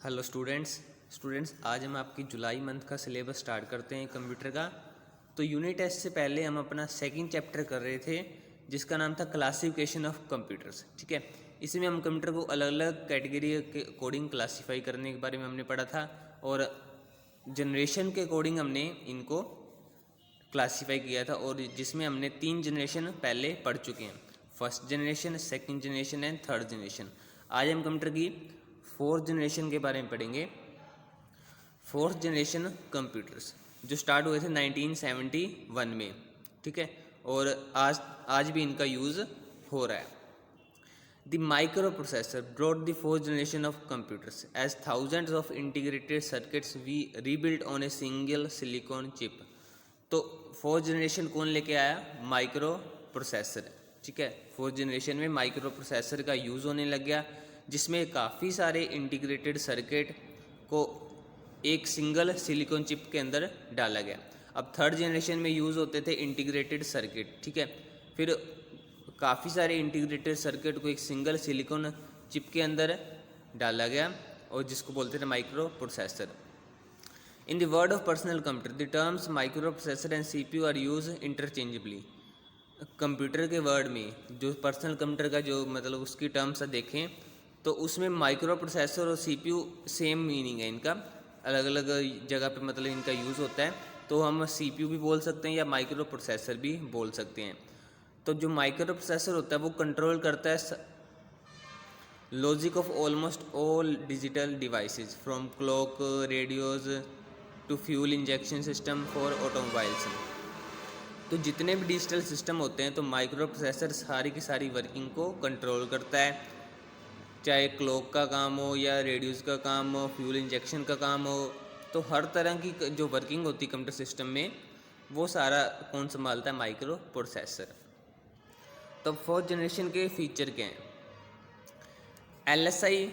Hello students आज हम आपकी जुलाई मंथ का सिलेबस स्टार्ट करते हैं कंप्यूटर का। तो यूनिट टेस्ट से पहले हम अपना सेकंड चैप्टर कर रहे थे जिसका नाम था क्लासिफिकेशन ऑफ कंप्यूटर्स। ठीक है, इसमें हम कंप्यूटर को अलग अलग कैटेगरी के अकॉर्डिंग क्लासीफाई करने के बारे में हमने पढ़ा था और जनरेशन के अकॉर्डिंग हमने इनको क्लासीफाई किया था और जिसमें हमने 3 जनरेशन पहले पढ़ चुके हैं, first generation, second generation and third generation. आज हम कंप्यूटर की फोर्थ जनरेशन के बारे में पढ़ेंगे। फोर्थ जनरेशन कंप्यूटर्स जो स्टार्ट हुए थे 1971 में। ठीक है, और आज भी इनका यूज़ हो रहा है। The microprocessor brought the fourth generation of computers as thousands of integrated circuits we rebuild on a single silicon chip. तो फोर्थ जनरेशन कौन लेके आया? Microprocessor. ठीक है, फोर्थ जनरेशन में माइक्रो प्रोसेसर का यूज़ होने लग गया जिसमें काफ़ी सारे इंटीग्रेटेड सर्किट को एक सिंगल सिलिकॉन चिप के अंदर डाला गया। अब थर्ड जनरेशन में यूज़ होते थे इंटीग्रेटेड सर्किट। ठीक है, फिर काफ़ी सारे इंटीग्रेटेड सर्किट को एक सिंगल सिलिकॉन चिप के अंदर डाला गया और जिसको बोलते थे microprocessor. In the word of personal computer the terms microprocessor and CPU are use interchangeably. Computer के वर्ड में जो पर्सनल कंप्यूटर का जो मतलब उसकी टर्म्स देखें तो उसमें माइक्रो प्रोसेसर और CPU सेम मीनिंग है इनका, अलग अलग जगह पे मतलब इनका यूज़ होता है। तो हम CPU भी बोल सकते हैं या माइक्रो प्रोसेसर भी बोल सकते हैं। तो जो माइक्रो प्रोसेसर होता है वो कंट्रोल करता है logic of almost all digital devices from clock, radios to fuel injection system for automobiles. तो जितने भी डिजिटल सिस्टम होते हैं तो माइक्रो प्रोसेसर सारी की सारी वर्किंग को कंट्रोल करता है, चाहे क्लॉक का काम हो या रेडियोस का काम हो, फ्यूल इंजेक्शन का काम हो। तो हर तरह की जो वर्किंग होती है कंप्यूटर सिस्टम में वो सारा कौन संभालता है? Micro processor. तो फोर्थ जनरेशन के फीचर क्या हैं? LSI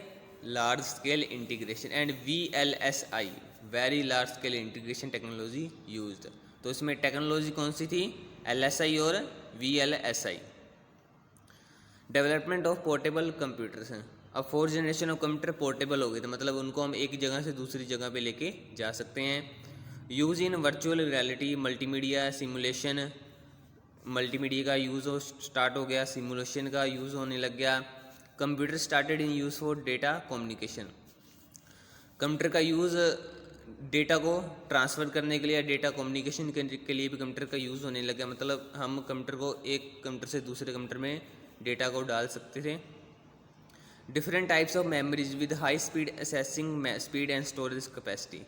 large scale integration and VLSI very large scale integration technology used. तो इसमें टेक्नोलॉजी कौन सी थी? LSI और VLSI। Development of portable computers हैं। अब fourth generation of computer portable हो गए थे, मतलब उनको हम एक जगह से दूसरी जगह पे लेके जा सकते हैं। Use in virtual reality, multimedia, simulation. Multimedia का यूज़ स्टार्ट हो गया, सिमुलेशन का यूज़ होने लग गया। Computer started in use for data communication. Computer का यूज़ डेटा को ट्रांसफ़र करने के लिए, डेटा कम्युनिकेशन के लिए भी कंप्यूटर का यूज़ होने लग गया। मतलब हम कंप्यूटर को एक कंप्यूटर से दूसरे कंप्यूटर में डेटा को डाल सकते थे। Different types of memories with high speed assessing speed and storage capacity.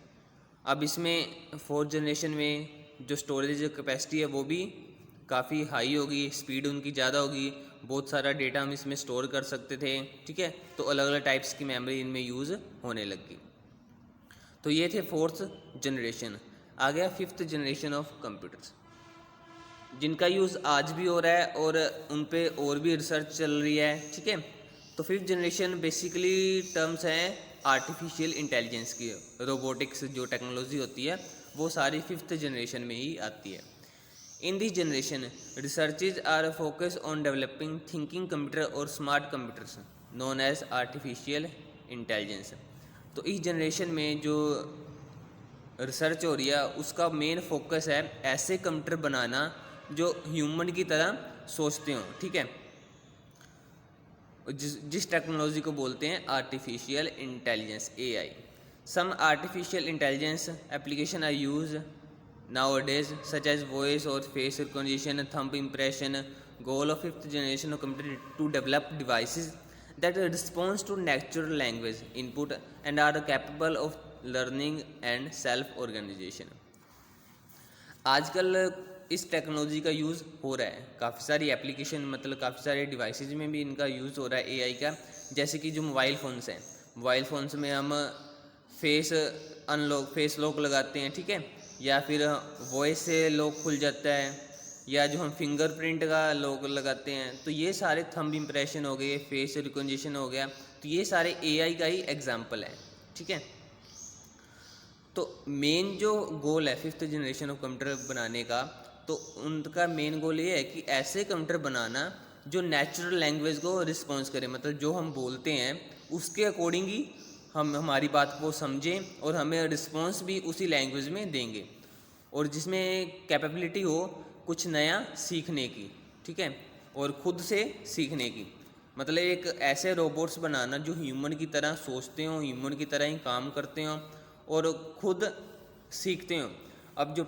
अब इसमें फोर्थ जनरेशन में जो स्टोरेज कैपेसिटी है वो भी काफ़ी हाई होगी, स्पीड उनकी ज़्यादा होगी, बहुत सारा डेटा हम इसमें स्टोर कर सकते थे। ठीक है, तो अलग अलग टाइप्स की मेमोरी इनमें यूज़ होने लगी। तो ये थे फोर्थ जनरेशन। आ गया फिफ्थ जनरेशन ऑफ कंप्यूटर्स जिनका यूज़ आज भी हो रहा है और उन पे और भी रिसर्च चल रही है। ठीक है, तो फिफ्थ जनरेशन बेसिकली टर्म्स हैं आर्टिफिशियल इंटेलिजेंस की। रोबोटिक्स जो टेक्नोलॉजी होती है वो सारी फिफ्थ जनरेशन में ही आती है। In this generation researches are focus on developing thinking computer और smart computers known as artificial intelligence. तो इस जनरेशन में जो रिसर्च हो रही है उसका मेन फोकस है ऐसे कंप्यूटर बनाना जो ह्यूमन की तरह सोचते हों। ठीक है, जिस टेक्नोलॉजी को बोलते हैं artificial intelligence, AI। Some artificial intelligence application are use nowadays such as voice or face recognition, thumb impression. Goal of fifth generation of computer to develop devices that respond to natural language input and are capable of learning and self organization. आजकल इस technology का use हो रहा है, काफ़ी सारी application मतलब काफ़ी सारे डिवाइसेज में भी इनका यूज़ हो रहा है AI का। जैसे कि जो मोबाइल फ़ोन्स हैं, मोबाइल फ़ोन्स में हम फेस लॉक लगाते हैं। ठीक है, या फिर वॉइस से लॉक खुल जाता है, या जो हम फिंगरप्रिंट का लॉक लगाते हैं। तो ये सारे थंब इम्प्रेशन हो गए, फेस रिकॉग्निशन हो गया, तो ये सारे AI का ही एग्जाम्पल है। ठीक है, तो मेन जो गोल है फिफ्थ जनरेशन ऑफ कंप्यूटर बनाने का, तो उनका मेन गोल ये है कि ऐसे कंप्यूटर बनाना जो नेचुरल लैंग्वेज को रिस्पॉन्स करे, मतलब जो हम बोलते हैं उसके अकॉर्डिंग ही हम हमारी बात को समझें और हमें रिस्पॉन्स भी उसी लैंग्वेज में देंगे, और जिसमें कैपेबिलिटी हो कुछ नया सीखने की, ठीक है, और खुद से सीखने की। मतलब एक ऐसे रोबोट्स बनाना जो ह्यूमन की तरह सोचते हों, ह्यूमन की तरह ही काम करते हों और खुद सीखते हों। अब जो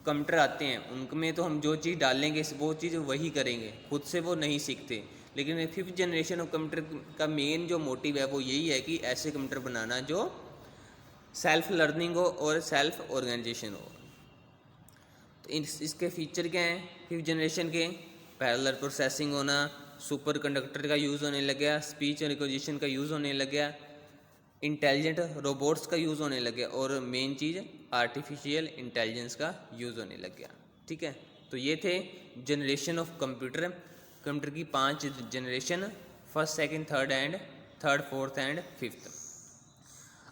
कंप्यूटर आते हैं उनमें तो हम जो चीज़ डालेंगे वो चीज़ वही करेंगे, खुद से वो नहीं सीखते। लेकिन 5th जनरेशन ऑफ कंप्यूटर का मेन जो मोटिव है वो यही है कि ऐसे कंप्यूटर बनाना जो सेल्फ लर्निंग हो और सेल्फ ऑर्गेनाइजेशन हो। तो इसके फीचर क्या हैं 5th जनरेशन के? पैरेलल प्रोसेसिंग होना, सुपर कंडक्टर का यूज़ होने लग गया, स्पीच रिकॉग्निशन का यूज़ होने लग गया, इंटेलिजेंट रोबोट्स का यूज़ होने लग गया, और मेन चीज़ आर्टिफिशियल इंटेलिजेंस का यूज़ होने लग गया, ठीक है। तो ये थे जनरेशन ऑफ कंप्यूटर। कंप्यूटर की 5 generation, first, second, third, fourth and fifth.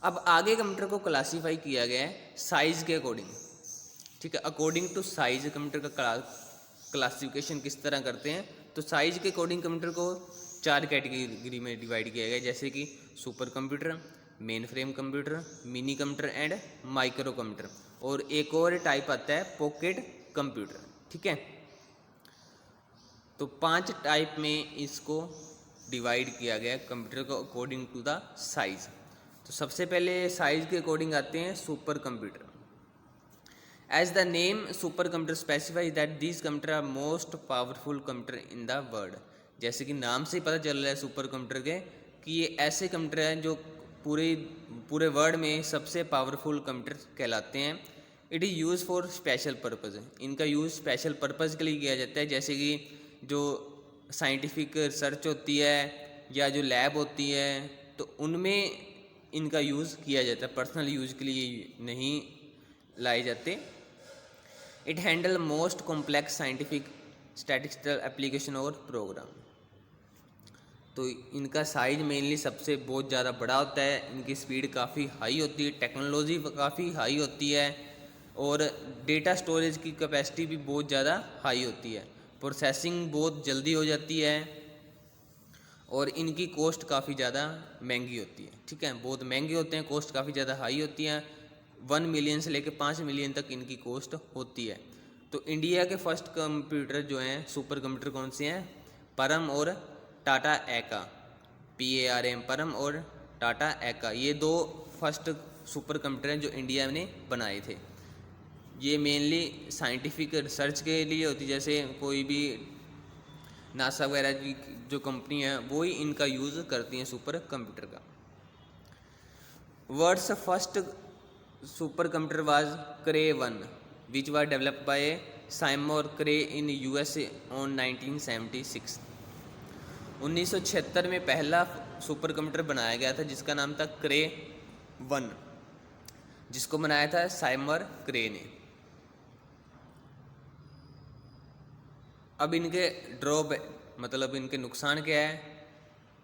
अब आगे कंप्यूटर को क्लासीफाई किया गया है साइज़ के अकॉर्डिंग, ठीक है। अकॉर्डिंग टू साइज़ कंप्यूटर का क्लासिफिकेशन किस तरह करते हैं? तो साइज़ के अकॉर्डिंग कंप्यूटर को 4 कैटेगरी में डिवाइड किया गया, जैसे कि super computer, main frame computer, mini computer and micro computer, और एक और टाइप आता है पॉकेट कंप्यूटर, ठीक है। तो 5 टाइप में इसको डिवाइड किया गया कंप्यूटर को अकॉर्डिंग टू द साइज़। तो सबसे पहले साइज़ के अकॉर्डिंग आते हैं super computer. As the name supercomputer specifies that these computer are most powerful computer in the world. जैसे कि नाम से ही पता चल रहा है सुपर कंप्यूटर के कि ये ऐसे कंप्यूटर हैं जो पूरे वर्ल्ड में सबसे पावरफुल कंप्यूटर कहलाते हैं। It is use for special purpose. इनका यूज़ स्पेशल पर्पज़ के लिए किया जाता है, जैसे कि जो साइंटिफिक रिसर्च होती है या जो लैब होती है तो उनमें इनका यूज़ किया जाता है, पर्सनल यूज़ के लिए नहीं लाए जाते। It handle most complex scientific statistical application और प्रोग्राम। तो इनका साइज मेनली सबसे बहुत ज़्यादा बड़ा होता है, इनकी स्पीड काफ़ी हाई होती है, टेक्नोलॉजी काफ़ी हाई होती है, और डेटा स्टोरेज की कैपेसिटी भी बहुत ज़्यादा हाई होती है, प्रोसेसिंग बहुत जल्दी हो जाती है, और इनकी कॉस्ट काफ़ी ज़्यादा महंगी होती है, ठीक है। बहुत महंगे होते हैं, कॉस्ट काफ़ी ज़्यादा हाई होती है, 1 मिलियन से लेकर 5 मिलियन तक इनकी कॉस्ट होती है। तो इंडिया के फर्स्ट कंप्यूटर जो हैं सुपर कंप्यूटर कौन से हैं? परम और टाटा एका, PARM, परम और टाटा एका, ये 2 फर्स्ट सुपर कंप्यूटर हैं जो इंडिया ने बनाए थे। ये मेनली साइंटिफिक रिसर्च के लिए होती है, जैसे कोई भी नासा वगैरह की जो कंपनी है वो ही इनका यूज़ करती हैं सुपर कंप्यूटर का। World's first super computer was Cray 1 which was developed by Seymour Cray in USA on 1976। 1976 में पहला सुपर कंप्यूटर बनाया गया था जिसका नाम था क्रे 1, जिसको बनाया था साइमर क्रे ने। अब इनके मतलब इनके नुकसान क्या है,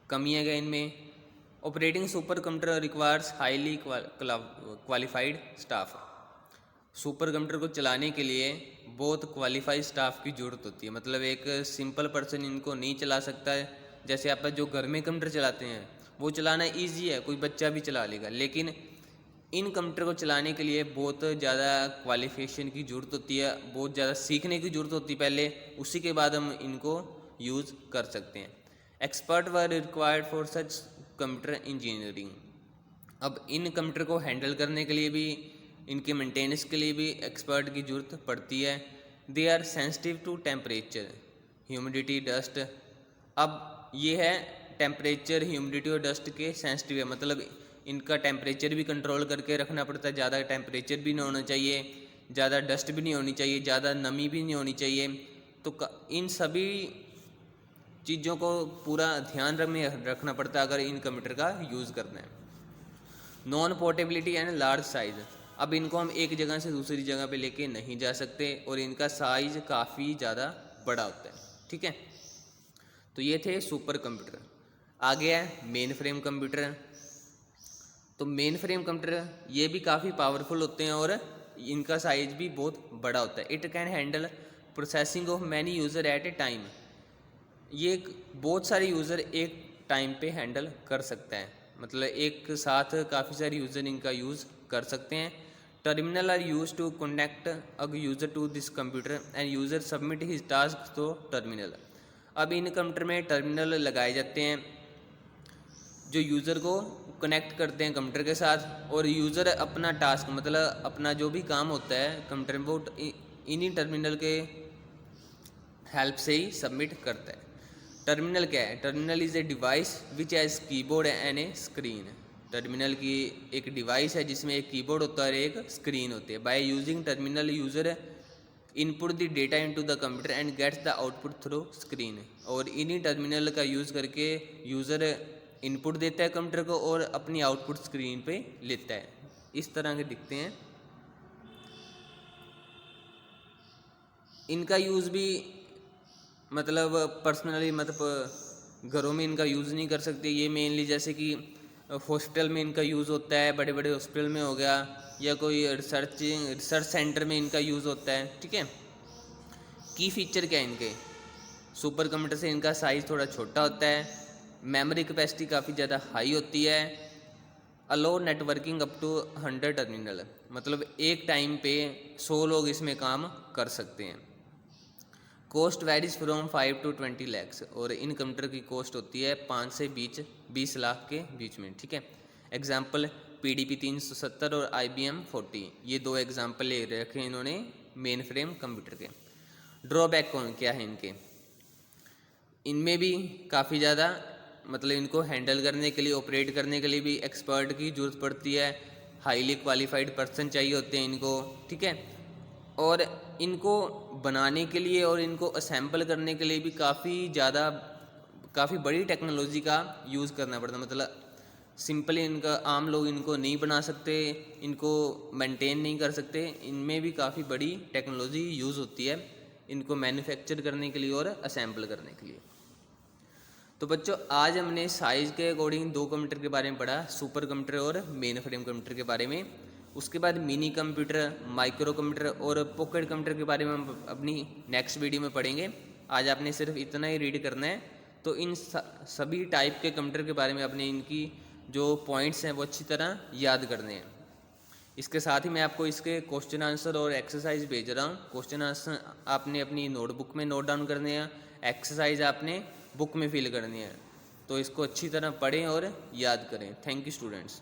कमियाँ क्या इनमें? Operating super computer requires highly qualified staff. Super computer को चलाने के लिए बहुत क्वालिफाइड स्टाफ की ज़रूरत होती है, मतलब एक सिंपल पर्सन इनको नहीं चला सकता है। जैसे आप जो घर में कंप्यूटर चलाते हैं वो चलाना ईजी है, कोई बच्चा भी चला लेगा, लेकिन इन कंप्यूटर को चलाने के लिए बहुत ज़्यादा क्वालिफिकेशन की ज़रूरत होती है, बहुत ज़्यादा सीखने की ज़रूरत होती है पहले, उसी के बाद हम इनको यूज़ कर सकते हैं। Expert were required for such computer engineering. अब इन कंप्यूटर को हैंडल करने के लिए भी, इनके मेंटेनेंस के लिए भी एक्सपर्ट की ज़रूरत पड़ती है। They are sensitive to temperature, humidity, dust. अब ये है टेम्परेचर, ह्यूमिडिटी और डस्ट के सेंसिटिव है, मतलब इनका टेम्परेचर भी कंट्रोल करके रखना पड़ता है, ज़्यादा टेम्परेचर भी नहीं होना चाहिए, ज़्यादा डस्ट भी नहीं होनी चाहिए, ज़्यादा नमी भी नहीं होनी चाहिए। तो इन सभी चीज़ों को पूरा ध्यान में रखना पड़ता है अगर इन कंप्यूटर का यूज़ करना है। Non portability and large size. अब इनको हम एक जगह से दूसरी जगह पे लेके नहीं जा सकते और इनका साइज़ काफ़ी ज़्यादा बड़ा होता है, ठीक है। तो ये थे सुपर कंप्यूटर। आगे है मेन फ्रेम कंप्यूटर। तो मेन फ्रेम कंप्यूटर ये भी काफ़ी पावरफुल होते हैं और इनका साइज भी बहुत बड़ा होता है। It can handle processing of many user eight A time. ये बहुत सारे यूज़र एक टाइम पे हैंडल कर सकता है, मतलब एक साथ काफ़ी सारे यूज़र इनका यूज़ कर सकते हैं। Terminal are use to connect a user to this computer and user submit his task to terminal. अब इन कंप्यूटर में टर्मिनल लगाए जाते हैं जो यूज़र को कनेक्ट करते हैं कंप्यूटर के साथ, और यूज़र अपना टास्क मतलब अपना जो भी काम होता है कंप्यूटर में वो इन्हीं टर्मिनल के हेल्प से ही सबमिट करता है। टर्मिनल क्या है? Terminal is a device which has keyboard and A screen. Terminal की एक डिवाइस है जिसमें एक कीबोर्ड होता है और एक स्क्रीन होती है। By using terminal user input the data into the computer and gets the output through screen. और इन्हीं टर्मिनल का यूज़ करके यूज़र इनपुट देता है कंप्यूटर को और अपनी आउटपुट स्क्रीन पे लेता है। इस तरह के दिखते हैं। इनका यूज़ भी मतलब पर्सनली मतलब घरों में इनका यूज़ नहीं कर सकते। ये मेनली जैसे कि हॉस्पिटल में इनका यूज़ होता है, बड़े बड़े हॉस्पिटल में हो गया, या कोई रिसर्च सेंटर में इनका यूज़ होता है। ठीक है। की फीचर क्या है इनके? सुपर कंप्यूटर से इनका साइज़ थोड़ा छोटा होता है, मेमोरी कैपेसिटी काफ़ी ज़्यादा हाई होती है, अलो नेटवर्किंग अप टू 100 टर्मिनल, मतलब एक टाइम पे 100 लोग इसमें काम कर सकते हैं। Cost varies from 5 to 20 lakhs, और इन कंप्यूटर की कॉस्ट होती है 5 से 20 लाख के बीच में। ठीक है। एग्जाम्पल PDP 370 और IBM 40, ये दो एग्जाम्पल ले रखे इन्होंने मेन फ्रेम कंप्यूटर के। ड्रॉबैक क्या है इनके? इनमें भी काफ़ी ज़्यादा मतलब इनको हैंडल करने के लिए, ऑपरेट करने के लिए भी एक्सपर्ट की ज़रूरत पड़ती है, हाईली क्वालिफाइड पर्सन चाहिए होते हैं इनको। ठीक है। और इनको बनाने के लिए और इनको असेंबल करने के लिए भी काफ़ी बड़ी टेक्नोलॉजी का यूज़ करना पड़ता है। मतलब सिंपली इनका आम लोग इनको नहीं बना सकते, इनको मेंटेन नहीं कर सकते। इनमें भी काफ़ी बड़ी टेक्नोलॉजी यूज़ होती है इनको मैन्युफैक्चर करने के लिए और असेंबल करने के लिए। तो बच्चों आज हमने साइज़ के अकॉर्डिंग दो कंप्यूटर के बारे में पढ़ा, सुपर कंप्यूटर और मेन फ्रेम कंप्यूटर के बारे में। उसके बाद मिनी कंप्यूटर, माइक्रो कंप्यूटर और पॉकेट कंप्यूटर के बारे में हम अपनी नेक्स्ट वीडियो में पढ़ेंगे। आज आपने सिर्फ इतना ही रीड करना है। तो इन सभी टाइप के कंप्यूटर के बारे में अपने इनकी जो पॉइंट्स हैं वो अच्छी तरह याद करने हैं। इसके साथ ही मैं आपको इसके क्वेश्चन आंसर और एक्सरसाइज भेज रहा हूँ। क्वेश्चन आंसर आपने अपनी नोटबुक में नोट डाउन करने हैं, एक्सरसाइज आपने बुक में फिल करनी है। तो इसको अच्छी तरह पढ़ें और याद करें। Thank you students.